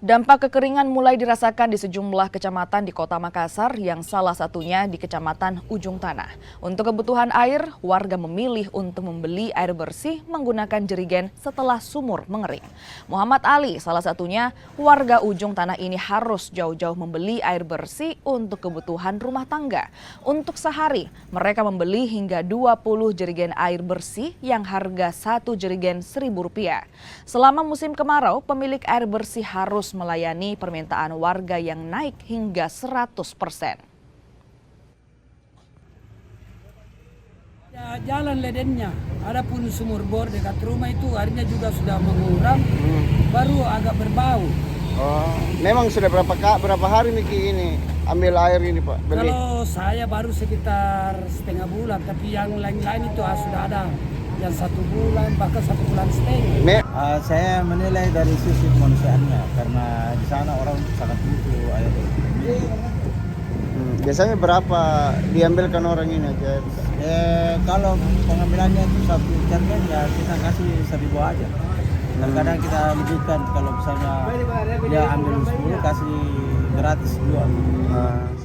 Dampak kekeringan mulai dirasakan di sejumlah kecamatan di Kota Makassar yang salah satunya di Kecamatan Ujung Tanah. Untuk kebutuhan air, warga memilih untuk membeli air bersih menggunakan jerigen setelah sumur mengering. Muhammad Ali salah satunya, warga Ujung Tanah ini harus jauh-jauh membeli air bersih untuk kebutuhan rumah tangga. Untuk sehari, mereka membeli hingga 20 jerigen air bersih yang harga satu jerigen Rp1.000. Selama musim kemarau, pemilik air bersih harus melayani permintaan warga yang naik hingga 100%. Ya, jalan ledennya, adapun sumur bor dekat rumah itu airnya juga sudah mengurang, baru agak berbau. Oh, memang sudah berapa hari Miki ini ambil air ini Pak? Beli? Kalau saya baru sekitar setengah bulan, tapi yang lain-lain itu sudah ada yang 1 bulan, bahkan 1 bulan setengah. Saya menilai dari sisi kemanusiaannya karena di sana orang sangat butuh air. Biasanya berapa diambilkan orang ini aja? Kalau pengambilannya itu 1 jerigen ya kita kasih 1.000 aja. Kadang kita lebihkan kalau misalnya dia ambil 10 kasih gratis 2.